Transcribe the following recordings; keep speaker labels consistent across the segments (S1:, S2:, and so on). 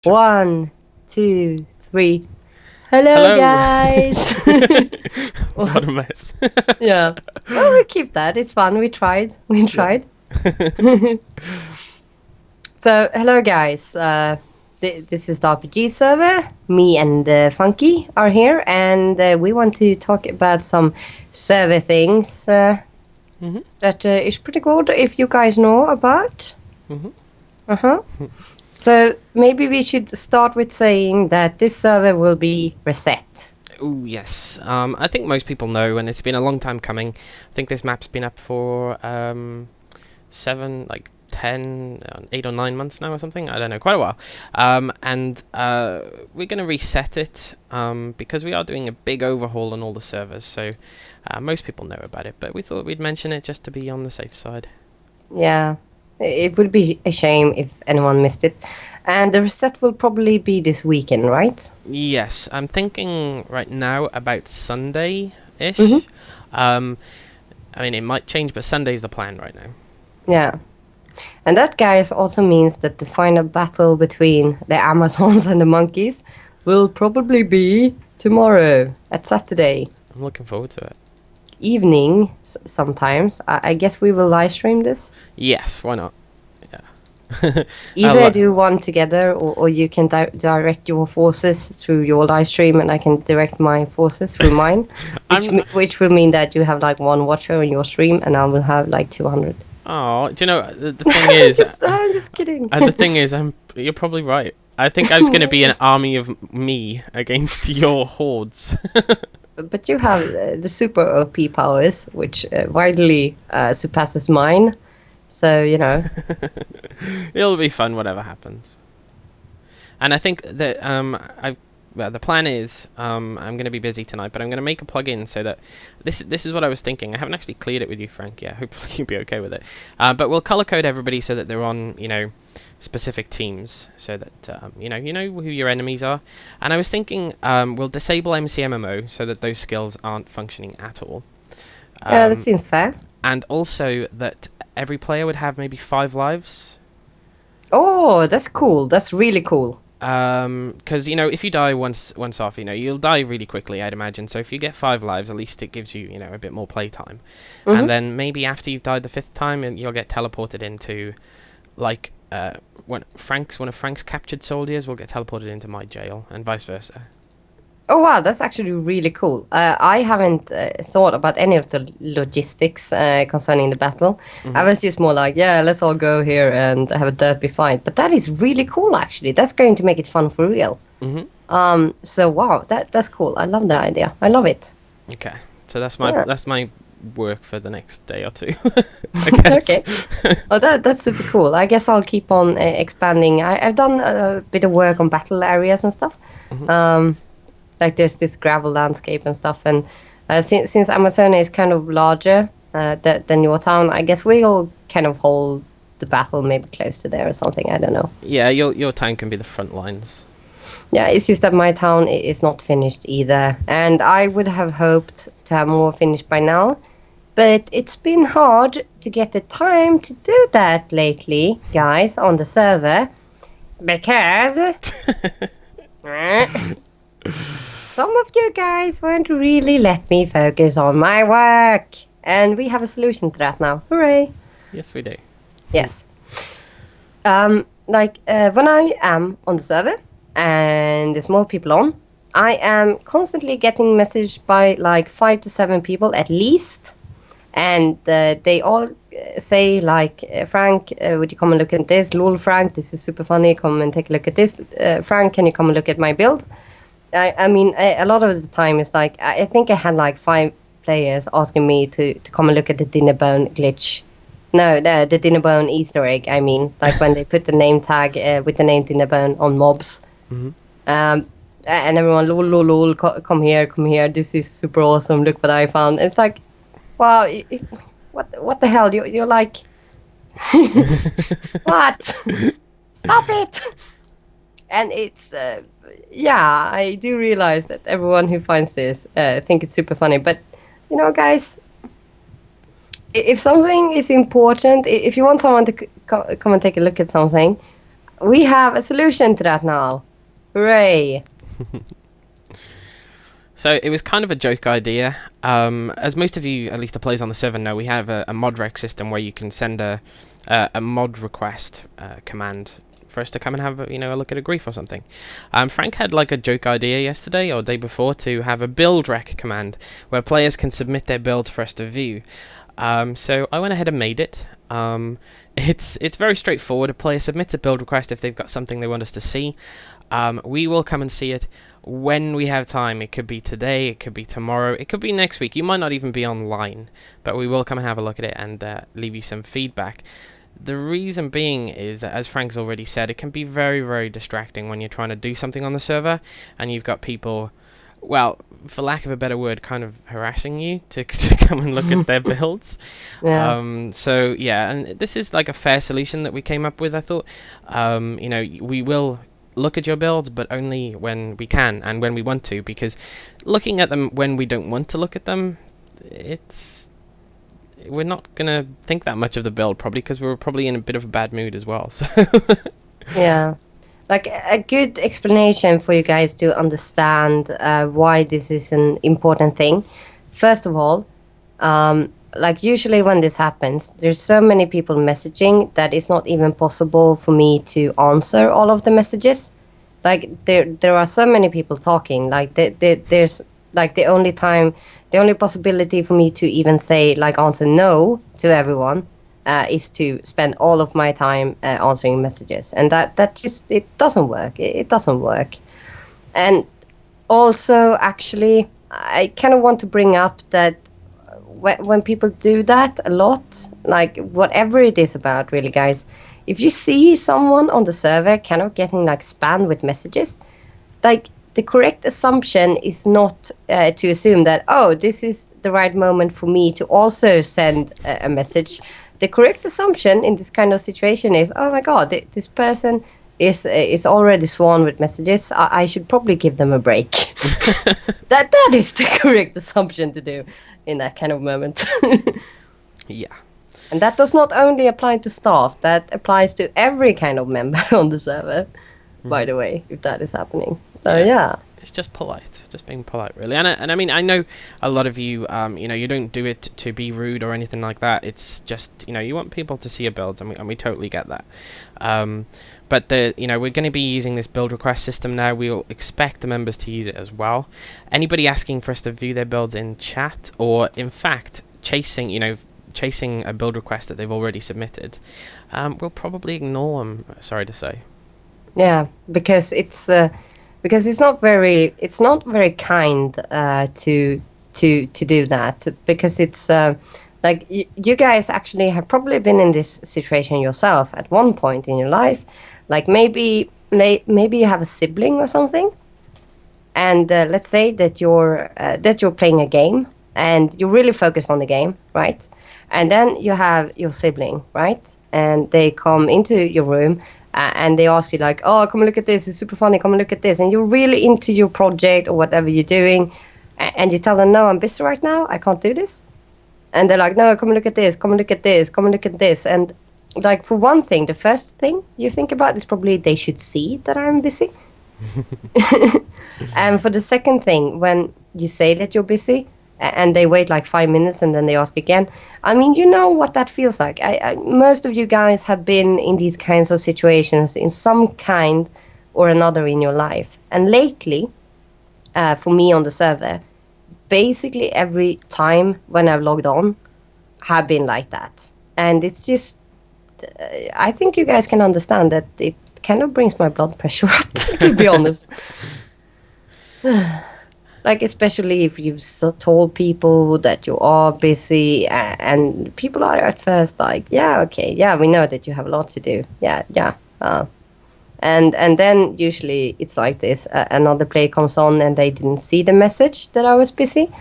S1: 1, 2, 3. Hello,
S2: Hello.
S1: guys.
S2: What a mess.
S1: Yeah. Well, we keep that. It's fun. We tried. We tried. So, hello, guys. This is the RPG server. Me and Funky are here, and we want to talk about some server things that is pretty good. If you guys know about. So maybe we should start with saying that this server will be reset.
S2: Oh yes. I think most people know, and it's been a long time coming. I think this map's been up for 7, 10, 8 or 9 months now or something. I don't know, quite a while. And we're going to reset it because we are doing a big overhaul on all the servers. So most people know about it, but we thought we'd mention it just to be on the safe side.
S1: Yeah, it would be a shame if anyone missed it. And the reset will probably be this weekend, right?
S2: Yes, I'm thinking right now about Sunday-ish. I mean, it might change, but Sunday's the plan right now.
S1: Yeah. And that, guys, also means that the final battle between the Amazons and the monkeys will probably be tomorrow, at Saturday
S2: I'm looking forward to it.
S1: evening sometimes. I guess we will live stream this.
S2: Yes, why not?
S1: Either do one together, or you can direct your forces through your live stream, and I can direct my forces through mine, which will mean that you have like one watcher in your stream, and I will have like 200.
S2: Oh, do you know the thing is?
S1: I'm just kidding.
S2: The thing is, you're probably right. I think I was going to be an army of me against your hordes.
S1: But you have the super OP powers, which widely surpasses mine. So, you know.
S2: It'll be fun, whatever happens. And I think that the plan is I'm going to be busy tonight, but I'm going to make a plugin so that this is what I was thinking. I haven't actually cleared it with you, Frank. Yeah, hopefully you'll be okay with it. But we'll color code everybody so that they're on specific teams, so that you know who your enemies are. And I was thinking we'll disable MCMMO so that those skills aren't functioning at all.
S1: Yeah, that seems fair.
S2: And also that every player would have maybe 5 lives.
S1: Oh, that's cool. That's really cool.
S2: Because if you die once off, you'll die really quickly, I'd imagine. So if you get 5 lives, at least it gives you a bit more playtime. And then maybe after you've died the 5th time, and you'll get teleported into one of Frank's captured soldiers will get teleported into my jail, and vice versa.
S1: Oh, wow, that's actually really cool. I haven't thought about any of the logistics concerning the battle. I was just more like, yeah, let's all go here and have a derpy fight. But that is really cool, actually. That's going to make it fun for real. So, wow, that's cool. I love the idea. I love it.
S2: Okay, so that's my work for the next day or two, I guess.
S1: Okay. Well, that's super cool. I guess I'll keep on expanding. I've done a bit of work on battle areas and stuff. Like there's this gravel landscape and stuff, and since Amazonia is kind of larger than your town, I guess we'll kind of hold the battle maybe close to there or something. I don't know.
S2: Yeah, your town can be the front lines.
S1: Yeah, it's just that my town is not finished either, and I would have hoped to have more finished by now, but it's been hard to get the time to do that lately, guys, on the server, because some of you guys won't really let me focus on my work. And we have a solution to that now. Hooray.
S2: Yes, we do.
S1: Yes. When I am on the server and there's more people on, I am constantly getting messaged by like 5 to 7 people at least. And they all say like, Frank, would you come and look at this? Lol, Frank, this is super funny. Come and take a look at this. Frank, can you come and look at my build? I mean, a lot of the time it's like, I think I had like 5 players asking me to come and look at the dinner bone glitch. No, the dinner bone Easter egg, I mean. Like when they put the name tag with the name dinner bone on mobs. And everyone, lol, come here, this is super awesome, look what I found. It's like, wow, what the hell, you're like, what? Stop it! And it's... yeah, I do realize that everyone who finds this think it's super funny. But, guys, if something is important, if you want someone to come and take a look at something, we have a solution to that now. Hooray!
S2: So it was kind of a joke idea. As most of you, at least the players on the server, know, we have a Buildreq system where you can send a mod request command for us to come and have a look at a grief or something. Frank had like a joke idea yesterday or day before to have a Buildreq command where players can submit their builds for us to view. So I went ahead and made it. It's very straightforward. A player submits a build request if they've got something they want us to see. We will come and see it when we have time. It could be today, it could be tomorrow, it could be next week. You might not even be online, but we will come and have a look at it and leave you some feedback. The reason being is that, as Frank's already said, it can be very, very distracting when you're trying to do something on the server and you've got people, well, for lack of a better word, kind of harassing you to come and look at their builds.
S1: Yeah.
S2: So yeah, and this is like a fair solution that we came up with, I thought. We will look at your builds, but only when we can and when we want to, because looking at them when we don't want to look at them, we're not gonna think that much of the build, probably because we're probably in a bit of a bad mood as well. So
S1: Yeah. Like a good explanation for you guys to understand why this is an important thing. First of all, like usually when this happens, there's so many people messaging that it's not even possible for me to answer all of the messages. Like there are so many people talking. Like there's like the only possibility for me to even say like answer no to everyone is to spend all of my time answering messages, and that just it doesn't work. It doesn't work. And also, actually, I kind of want to bring up that when people do that a lot, like whatever it is about, really, guys, if you see someone on the server kind of getting like spammed with messages, like the correct assumption is not to assume that, oh, this is the right moment for me to also send a message. The correct assumption in this kind of situation is, oh my god, this person is already swarmed with messages. I should probably give them a break. that is the correct assumption to do in that kind of moment.
S2: yeah.
S1: And that does not only apply to staff, that applies to every kind of member on the server, by the way, if that is happening. So yeah.
S2: It's just polite, just being polite, really. And I mean, I know a lot of you, you don't do it to be rude or anything like that. It's just, you want people to see your builds, and we totally get that. But we're going to be using this build request system now. We'll expect the members to use it as well. Anybody asking for us to view their builds in chat, or in fact chasing a build request that they've already submitted, we'll probably ignore them. Sorry to say.
S1: Yeah, because it's not very kind to do that, because it's like you guys actually have probably been in this situation yourself at one point in your life. Like maybe you have a sibling or something, and let's say that you're playing a game and you're really focused on the game, right? And then you have your sibling, right? And they come into your room and they ask you like, oh, come and look at this, it's super funny, come and look at this. And you're really into your project or whatever you're doing. And you tell them, no, I'm busy right now, I can't do this. And they're like, no, come and look at this, come and look at this, come and look at this. And like, for one thing, the first thing you think about is probably they should see that I'm busy. And for the second thing, when you say that you're busy, and they wait like 5 minutes and then they ask again. I mean, you know what that feels like. Most of you guys have been in these kinds of situations in some kind or another in your life. And lately, for me on the server, basically every time when I've logged on have been like that. And it's just, I think you guys can understand that it kind of brings my blood pressure up, to be honest. Like, especially if you've told people that you are busy, and people are at first like, yeah, okay, yeah, we know that you have a lot to do. Yeah. And then usually it's like this. Another player comes on and they didn't see the message that I was busy.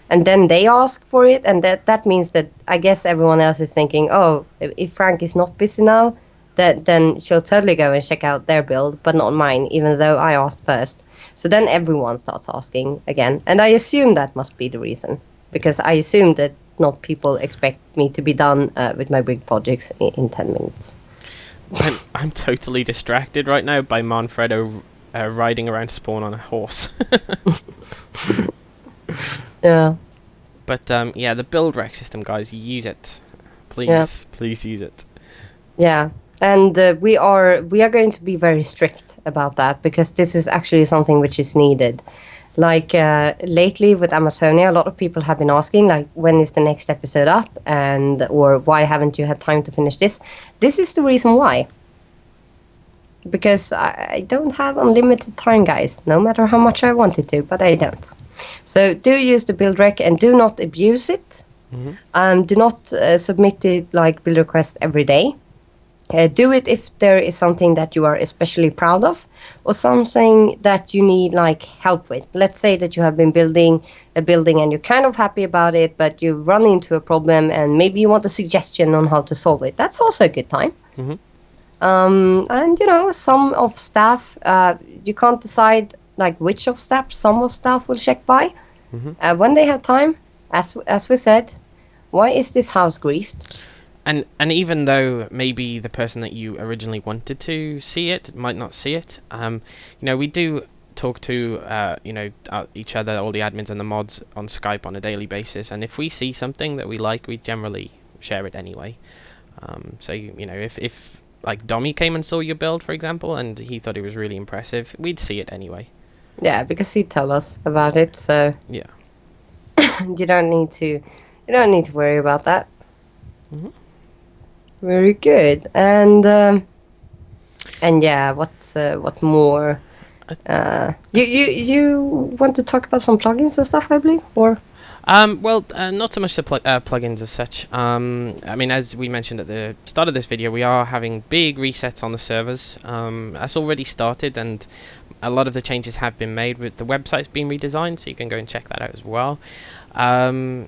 S1: And then they ask for it. And that means that I guess everyone else is thinking, oh, if Frank is not busy now, then she'll totally go and check out their build, but not mine, even though I asked first. So then everyone starts asking again. And I assume that must be the reason, because I assume that not people expect me to be done with my big projects in 10 minutes.
S2: I'm totally distracted right now by Manfredo riding around Spawn on a horse.
S1: Yeah.
S2: But yeah, the Buildreq system, guys, use it. Please,
S1: Yeah.
S2: please use it.
S1: Yeah. And we are going to be very strict about that, because this is actually something which is needed. Like lately with Amazonia, a lot of people have been asking, like, when is the next episode up, or why haven't you had time to finish this? This is the reason why. Because I don't have unlimited time, guys. No matter how much I wanted to, but I don't. So do use the Buildreq and do not abuse it. Do not submit it like build request every day. Do it if there is something that you are especially proud of, or something that you need like help with. Let's say that you have been building a building and you're kind of happy about it, but you run into a problem and maybe you want a suggestion on how to solve it. That's also a good time. And some of staff, you can't decide like which of staff. Some of staff will check by when they have time. As we said, why is this house griefed?
S2: And even though maybe the person that you originally wanted to see it might not see it, we do talk to each other, all the admins and the mods on Skype on a daily basis, and if we see something that we like, we generally share it anyway. So if like Dommy came and saw your build, for example, and he thought it was really impressive, we'd see it anyway.
S1: Yeah, because he'd tell us about it, so
S2: yeah.
S1: you don't need to worry about that. Very good. And yeah, what more? You want to talk about some plugins and stuff, I believe, or?
S2: Not so much the plugins as such. I mean, as we mentioned at the start of this video, we are having big resets on the servers. That's already started, and a lot of the changes have been made. With the website's been redesigned, so you can go and check that out as well. Yeah,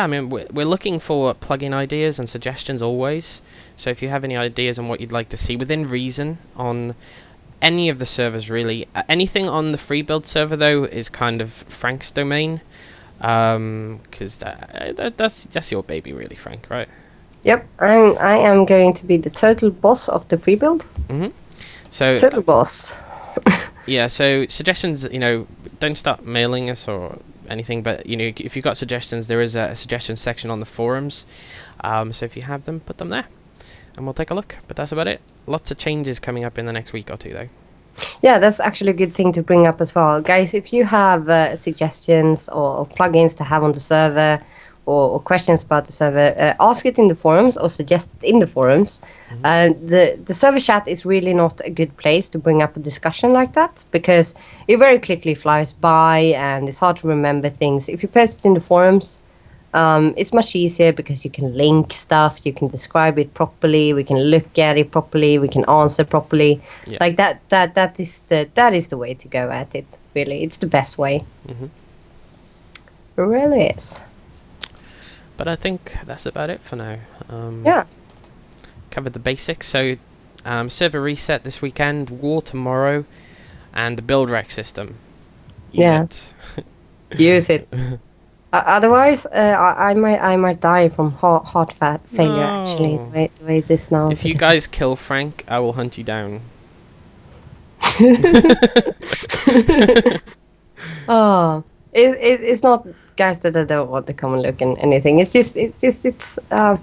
S2: I mean, we're looking for plugin ideas and suggestions always. So if you have any ideas on what you'd like to see within reason on any of the servers, really. Anything on the free build server, though, is kind of Frank's domain. Because that's your baby, really, Frank, right?
S1: Yep, I am going to be the total boss of the free build.
S2: So
S1: total boss.
S2: Yeah, so suggestions, don't start mailing us or anything, but if you've got suggestions, there is a suggestion section on the forums, so if you have them, put them there and we'll take a look. But that's about it. Lots of changes coming up in the next week or two, though.
S1: Yeah, that's actually a good thing to bring up as well, guys. If you have suggestions or plugins to have on the server, or questions about the server, ask it in the forums or suggest it in the forums. The server chat is really not a good place to bring up a discussion like that, because it very quickly flies by and it's hard to remember things. If you post it in the forums, it's much easier because you can link stuff, you can describe it properly, we can look at it properly, we can answer properly. Yeah. Like that is the way to go at it, really. It's the best way. It really is.
S2: But I think that's about it for now.
S1: Yeah.
S2: Covered the basics. So, server reset this weekend, war tomorrow, and the Buildreq system. Use it.
S1: Use it. Otherwise, I might die from heart failure. No. Actually, the way this now.
S2: If you guys kill Frank, I will hunt you down.
S1: Oh, it's not. Guys that I don't want to come and look and anything. It's I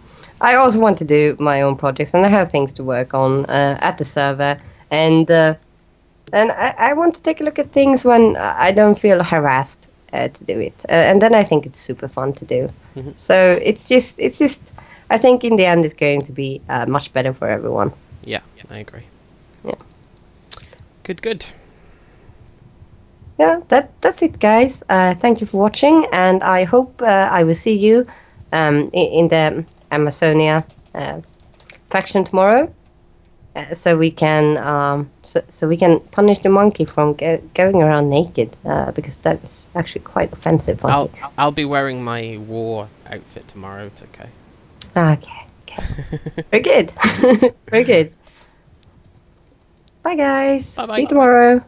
S1: also want to do my own projects, and I have things to work on at the server, and I want to take a look at things when I don't feel harassed to do it, and then I think it's super fun to do. So it's just I think in the end it's going to be much better for everyone.
S2: Yeah, I agree.
S1: Yeah.
S2: Good.
S1: Yeah, that's it, guys. Thank you for watching, and I hope I will see you in the Amazonia faction tomorrow, so we can so we can punish the monkey from going around naked, because that is actually quite offensive.
S2: I'll be wearing my war outfit tomorrow. It's okay.
S1: Okay. Very good. Very good. Bye, guys.
S2: Bye-bye.
S1: See you tomorrow.